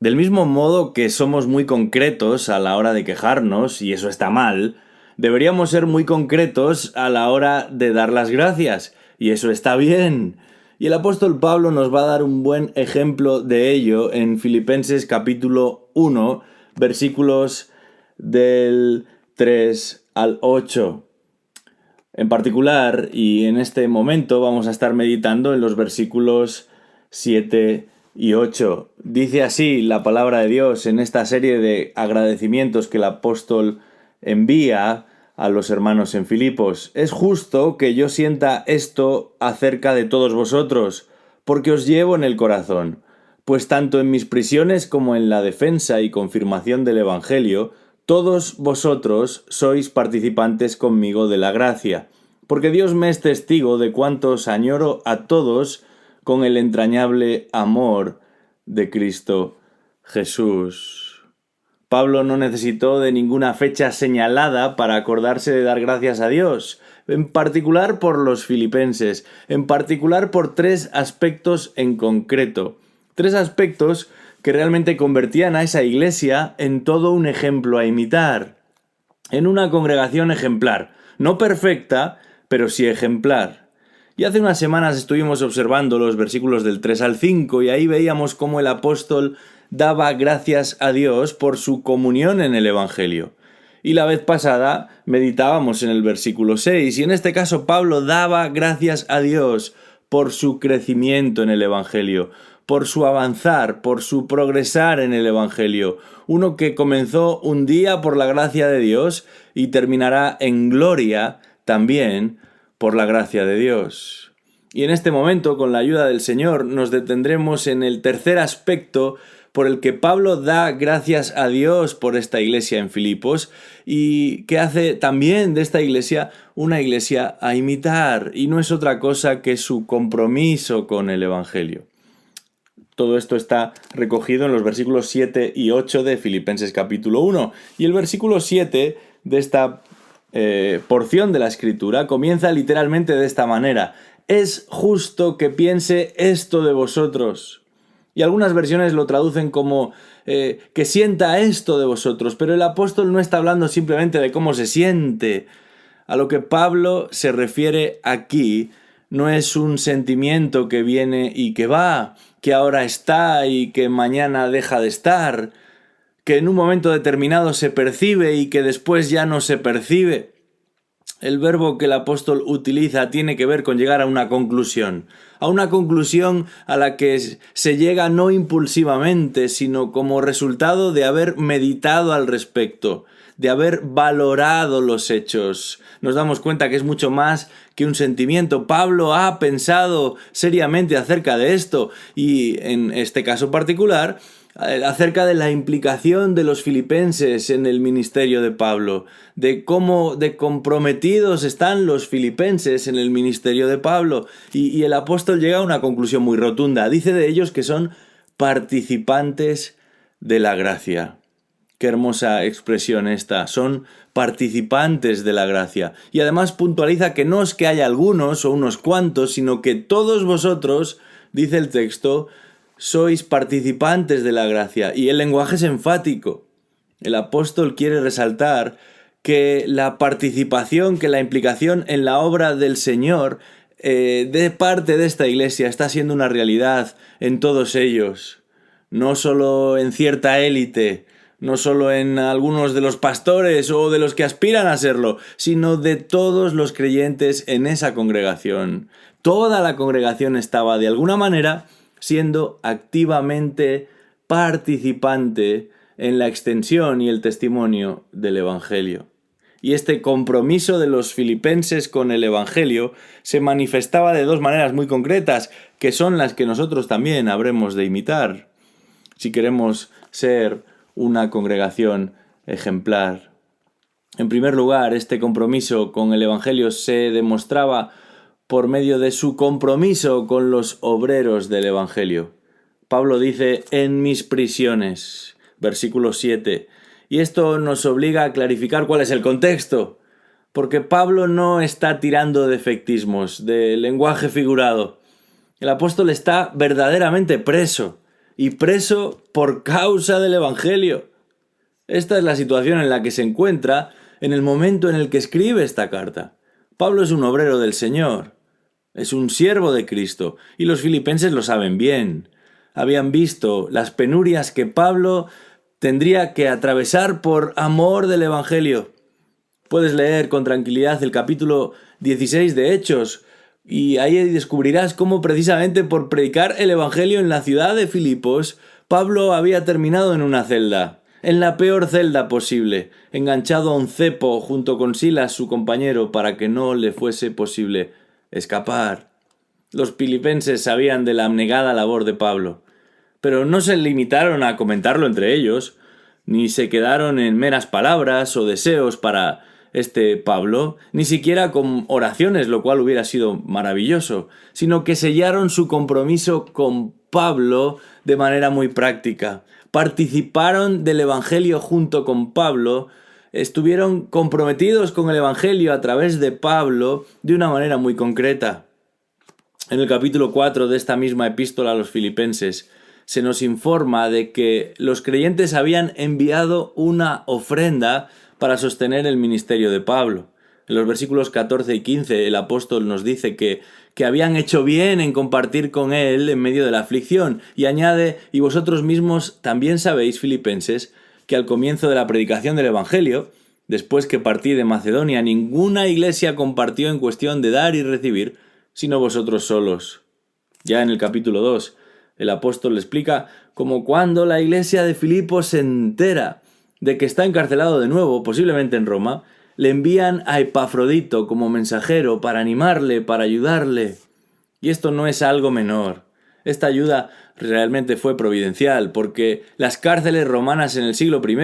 Del mismo modo que somos muy concretos a la hora de quejarnos, y eso está mal, deberíamos ser muy concretos a la hora de dar las gracias, y eso está bien. Y el apóstol Pablo nos va a dar un buen ejemplo de ello en Filipenses capítulo 1, versículos del 3 al 8. En particular, y en este momento vamos a estar meditando en los versículos 7 y 8. Dice así la palabra de Dios en esta serie de agradecimientos que el apóstol envía a los hermanos en Filipos. Es justo que yo sienta esto acerca de todos vosotros, porque os llevo en el corazón, pues tanto en mis prisiones como en la defensa y confirmación del Evangelio, todos vosotros sois participantes conmigo de la gracia, porque Dios me es testigo de cuánto os añoro a todos con el entrañable amor de Cristo Jesús. Pablo no necesitó de ninguna fecha señalada para acordarse de dar gracias a Dios, en particular por los filipenses, en particular por tres aspectos en concreto. Tres aspectos que realmente convertían a esa iglesia en todo un ejemplo a imitar, en una congregación ejemplar, no perfecta, pero sí ejemplar. Y hace unas semanas estuvimos observando los versículos del 3 al 5 y ahí veíamos cómo el apóstol daba gracias a Dios por su comunión en el Evangelio. Y la vez pasada meditábamos en el versículo 6 y en este caso Pablo daba gracias a Dios por su crecimiento en el Evangelio, por su avanzar, por su progresar en el Evangelio. Uno que comenzó un día por la gracia de Dios y terminará en gloria también por la gracia de Dios. Y en este momento, con la ayuda del Señor, nos detendremos en el tercer aspecto por el que Pablo da gracias a Dios por esta iglesia en Filipos y que hace también de esta iglesia una iglesia a imitar, y no es otra cosa que su compromiso con el Evangelio. Todo esto está recogido en los versículos 7 y 8 de Filipenses capítulo 1. Y el versículo 7 de esta porción de la Escritura comienza literalmente de esta manera: es justo que piense esto de vosotros. Y algunas versiones lo traducen como que sienta esto de vosotros, pero el apóstol no está hablando simplemente de cómo se siente. A lo que Pablo se refiere aquí no es un sentimiento que viene y que va, que ahora está y que mañana deja de estar, que en un momento determinado se percibe y que después ya no se percibe. El verbo que el apóstol utiliza tiene que ver con llegar a una conclusión a la que se llega no impulsivamente, sino como resultado de haber meditado al respecto, de haber valorado los hechos. Nos damos cuenta que es mucho más que un sentimiento. Pablo ha pensado seriamente acerca de esto y en este caso particular acerca de la implicación de los filipenses en el ministerio de Pablo, de cómo de comprometidos están los filipenses en el ministerio de Pablo, y el apóstol llega a una conclusión muy rotunda. Dice de ellos que son participantes de la gracia. Qué hermosa expresión esta, son participantes de la gracia. Y además puntualiza que no es que haya algunos o unos cuantos, sino que todos vosotros, dice el texto, sois participantes de la gracia. Y el lenguaje es enfático. El apóstol quiere resaltar que la participación, que la implicación en la obra del Señor de parte de esta iglesia está siendo una realidad en todos ellos. No solo en cierta élite, no solo en algunos de los pastores o de los que aspiran a serlo, sino de todos los creyentes en esa congregación. Toda la congregación estaba de alguna manera siendo activamente participante en la extensión y el testimonio del Evangelio. Y este compromiso de los filipenses con el Evangelio se manifestaba de dos maneras muy concretas, que son las que nosotros también habremos de imitar, si queremos ser una congregación ejemplar. En primer lugar, este compromiso con el Evangelio se demostraba por medio de su compromiso con los obreros del Evangelio. Pablo dice, en mis prisiones, versículo 7, y esto nos obliga a clarificar cuál es el contexto, porque Pablo no está tirando de efectismos, de lenguaje figurado. El apóstol está verdaderamente preso. y preso por causa del Evangelio. Esta es la situación en la que se encuentra en el momento en el que escribe esta carta. Pablo es un obrero del Señor, es un siervo de Cristo, y los filipenses lo saben bien. Habían visto las penurias que Pablo tendría que atravesar por amor del Evangelio. Puedes leer con tranquilidad el capítulo 16 de Hechos, y ahí descubrirás cómo precisamente por predicar el Evangelio en la ciudad de Filipos, Pablo había terminado en una celda, en la peor celda posible, enganchado a un cepo junto con Silas, su compañero, para que no le fuese posible escapar. Los filipenses sabían de la abnegada labor de Pablo, pero no se limitaron a comentarlo entre ellos, ni se quedaron en meras palabras o deseos para Pablo, ni siquiera con oraciones, lo cual hubiera sido maravilloso, sino que sellaron su compromiso con Pablo de manera muy práctica. Participaron del Evangelio junto con Pablo, estuvieron comprometidos con el Evangelio a través de Pablo de una manera muy concreta. En el capítulo 4 de esta misma epístola a los filipenses, se nos informa de que los creyentes habían enviado una ofrenda para sostener el ministerio de Pablo. En los versículos 14 y 15 el apóstol nos dice que habían hecho bien en compartir con él en medio de la aflicción, y añade: y vosotros mismos también sabéis, filipenses, que al comienzo de la predicación del Evangelio, después que partí de Macedonia, ninguna iglesia compartió en cuestión de dar y recibir, sino vosotros solos. Ya en el capítulo 2, el apóstol le explica cómo cuando la iglesia de Filipos se entera de que está encarcelado de nuevo, posiblemente en Roma, le envían a Epafrodito como mensajero para animarle, para ayudarle. Y esto no es algo menor. Esta ayuda realmente fue providencial, porque las cárceles romanas en el siglo I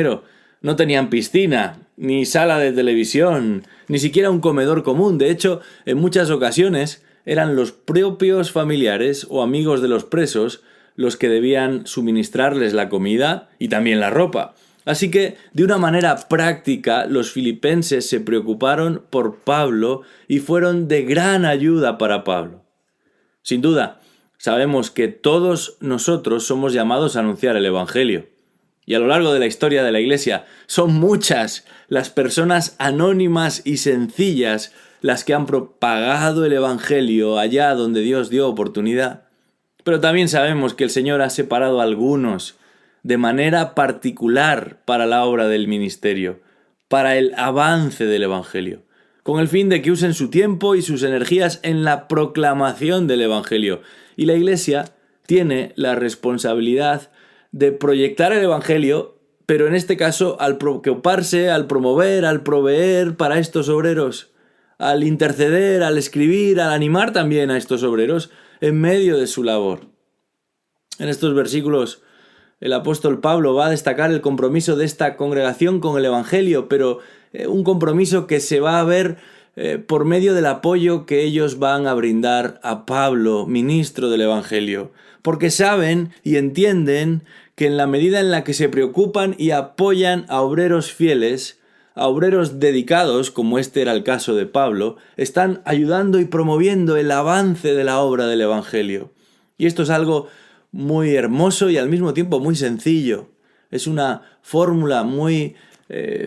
no tenían piscina, ni sala de televisión, ni siquiera un comedor común. De hecho, en muchas ocasiones eran los propios familiares o amigos de los presos los que debían suministrarles la comida y también la ropa. Así que, de una manera práctica, los filipenses se preocuparon por Pablo y fueron de gran ayuda para Pablo. Sin duda, sabemos que todos nosotros somos llamados a anunciar el Evangelio. Y a lo largo de la historia de la Iglesia, son muchas las personas anónimas y sencillas las que han propagado el Evangelio allá donde Dios dio oportunidad. Pero también sabemos que el Señor ha separado a algunos de manera particular para la obra del ministerio, para el avance del Evangelio, con el fin de que usen su tiempo y sus energías en la proclamación del Evangelio. Y la Iglesia tiene la responsabilidad de proyectar el Evangelio, pero en este caso al preocuparse, al promover, al proveer para estos obreros, al interceder, al escribir, al animar también a estos obreros en medio de su labor. En estos versículos el apóstol Pablo va a destacar el compromiso de esta congregación con el Evangelio, pero un compromiso que se va a ver por medio del apoyo que ellos van a brindar a Pablo, ministro del Evangelio, porque saben y entienden que en la medida en la que se preocupan y apoyan a obreros fieles, a obreros dedicados, como este era el caso de Pablo, están ayudando y promoviendo el avance de la obra del Evangelio. Y esto es algo muy hermoso y al mismo tiempo muy sencillo. Es una fórmula muy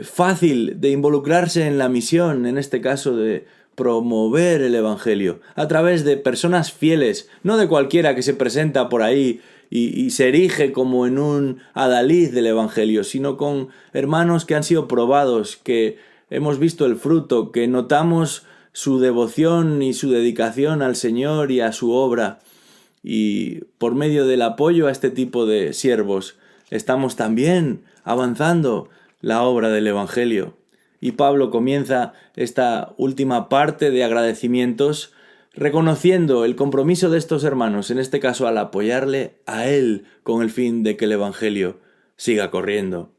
fácil de involucrarse en la misión, en este caso de promover el Evangelio, a través de personas fieles, no de cualquiera que se presenta por ahí y se erige como en un adalid del Evangelio, sino con hermanos que han sido probados, que hemos visto el fruto, que notamos su devoción y su dedicación al Señor y a su obra. Y por medio del apoyo a este tipo de siervos, estamos también avanzando la obra del Evangelio. Y Pablo comienza esta última parte de agradecimientos reconociendo el compromiso de estos hermanos, en este caso al apoyarle a él con el fin de que el Evangelio siga corriendo.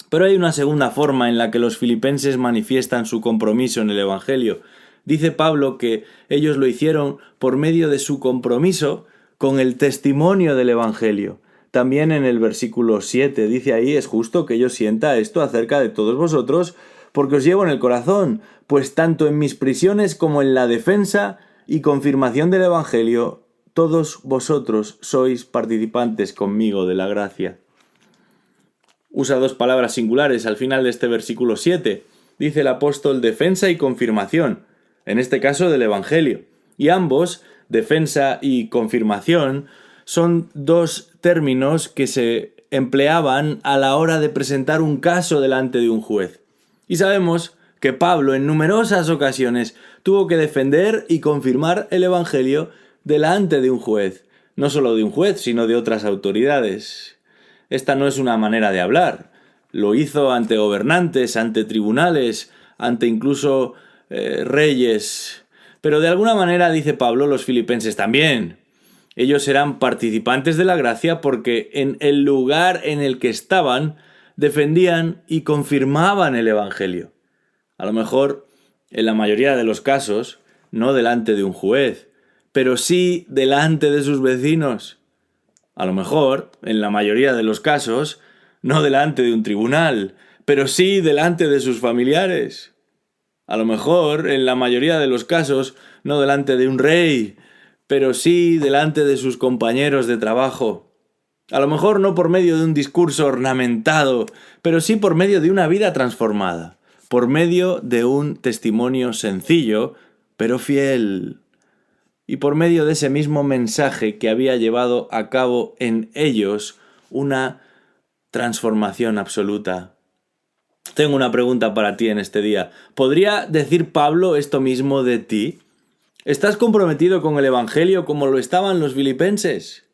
Pero hay una segunda forma en la que los filipenses manifiestan su compromiso en el Evangelio. Dice Pablo que ellos lo hicieron por medio de su compromiso con el testimonio del Evangelio. También en el versículo 7 dice ahí: es justo que yo sienta esto acerca de todos vosotros, porque os llevo en el corazón, pues tanto en mis prisiones como en la defensa y confirmación del Evangelio, todos vosotros sois participantes conmigo de la gracia. Usa dos palabras singulares al final de este versículo 7. Dice el apóstol defensa y confirmación, en este caso del Evangelio. Y ambos, defensa y confirmación, son dos términos que se empleaban a la hora de presentar un caso delante de un juez. Y sabemos que Pablo en numerosas ocasiones tuvo que defender y confirmar el Evangelio delante de un juez. No solo de un juez, sino de otras autoridades. Esta no es una manera de hablar. Lo hizo ante gobernantes, ante tribunales, ante incluso reyes. Pero de alguna manera, dice Pablo, los filipenses también. Ellos eran participantes de la gracia porque en el lugar en el que estaban defendían y confirmaban el Evangelio. A lo mejor, en la mayoría de los casos, no delante de un juez, pero sí delante de sus vecinos. A lo mejor, en la mayoría de los casos, no delante de un tribunal, pero sí delante de sus familiares. A lo mejor, en la mayoría de los casos, no delante de un rey, pero sí delante de sus compañeros de trabajo. A lo mejor no por medio de un discurso ornamentado, pero sí por medio de una vida transformada, por medio de un testimonio sencillo, pero fiel, y por medio de ese mismo mensaje que había llevado a cabo en ellos una transformación absoluta. Tengo una pregunta para ti en este día. ¿Podría decir Pablo esto mismo de ti? ¿Estás comprometido con el Evangelio como lo estaban los filipenses?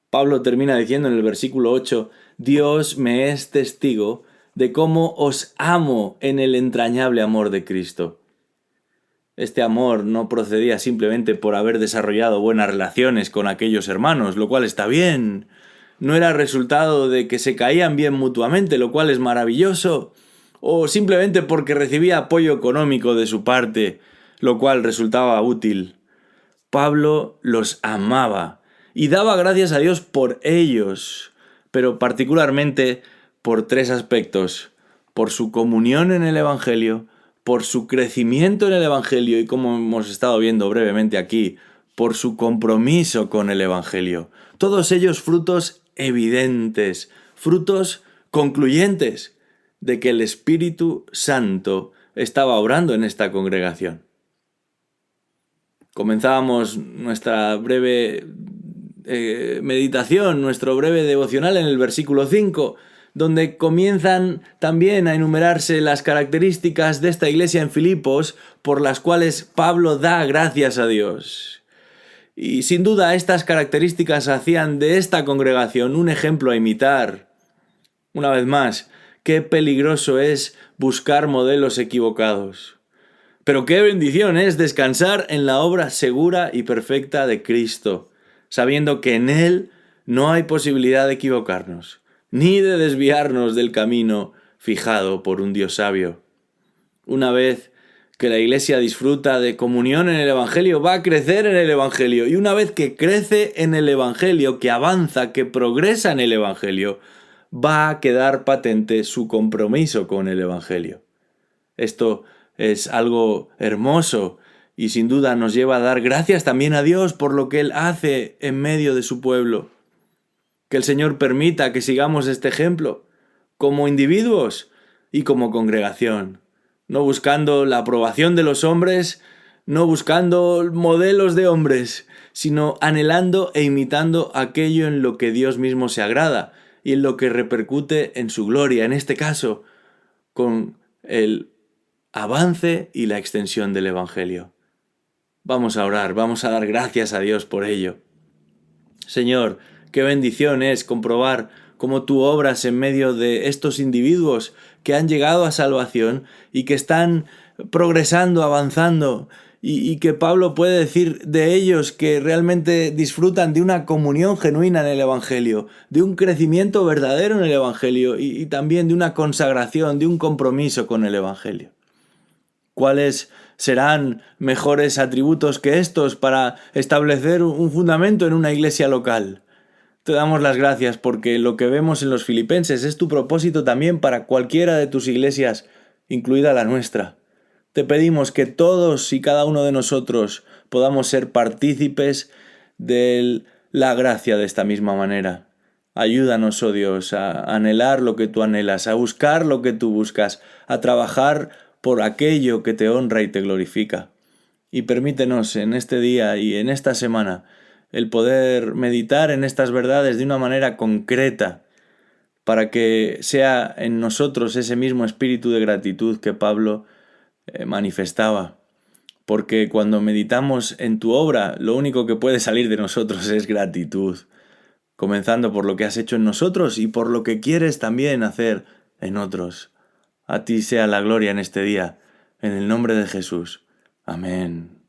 Pablo termina diciendo en el versículo 8, Dios me es testigo de cómo os amo en el entrañable amor de Cristo. Este amor no procedía simplemente por haber desarrollado buenas relaciones con aquellos hermanos, lo cual está bien. No era resultado de que se caían bien mutuamente, lo cual es maravilloso. O simplemente porque recibía apoyo económico de su parte, lo cual resultaba útil. Pablo los amaba y daba gracias a Dios por ellos, pero particularmente por tres aspectos: por su comunión en el Evangelio, por su crecimiento en el Evangelio y, como hemos estado viendo brevemente aquí, por su compromiso con el Evangelio. Todos ellos frutos evidentes, frutos concluyentes de que el Espíritu Santo estaba obrando en esta congregación. Comenzábamos nuestra breve meditación, nuestro breve devocional en el versículo 5, donde comienzan también a enumerarse las características de esta iglesia en Filipos por las cuales Pablo da gracias a Dios. Y sin duda estas características hacían de esta congregación un ejemplo a imitar. Una vez más, qué peligroso es buscar modelos equivocados. Pero qué bendición es descansar en la obra segura y perfecta de Cristo, sabiendo que en Él no hay posibilidad de equivocarnos, ni de desviarnos del camino fijado por un Dios sabio. Una vez que la iglesia disfruta de comunión en el Evangelio, va a crecer en el Evangelio. Y una vez que crece en el Evangelio, que avanza, que progresa en el Evangelio, va a quedar patente su compromiso con el Evangelio. Esto es algo hermoso y sin duda nos lleva a dar gracias también a Dios por lo que Él hace en medio de su pueblo. Que el Señor permita que sigamos este ejemplo como individuos y como congregación. No buscando la aprobación de los hombres, no buscando modelos de hombres, sino anhelando e imitando aquello en lo que Dios mismo se agrada y en lo que repercute en su gloria, en este caso, con el avance y la extensión del Evangelio. Vamos a orar, vamos a dar gracias a Dios por ello. Señor, qué bendición es comprobar cómo tú obras en medio de estos individuos que han llegado a salvación y que están progresando, avanzando, y que Pablo puede decir de ellos que realmente disfrutan de una comunión genuina en el Evangelio, de un crecimiento verdadero en el Evangelio y también de una consagración, de un compromiso con el Evangelio. ¿Cuáles serán mejores atributos que estos para establecer un fundamento en una iglesia local? Te damos las gracias porque lo que vemos en los filipenses es tu propósito también para cualquiera de tus iglesias, incluida la nuestra. Te pedimos que todos y cada uno de nosotros podamos ser partícipes de la gracia de esta misma manera. Ayúdanos, oh Dios, a anhelar lo que tú anhelas, a buscar lo que tú buscas, a trabajar por aquello que te honra y te glorifica. Y permítenos en este día y en esta semana el poder meditar en estas verdades de una manera concreta, para que sea en nosotros ese mismo espíritu de gratitud que Pablo manifestaba. Porque cuando meditamos en tu obra, lo único que puede salir de nosotros es gratitud, comenzando por lo que has hecho en nosotros y por lo que quieres también hacer en otros. A ti sea la gloria en este día, en el nombre de Jesús. Amén.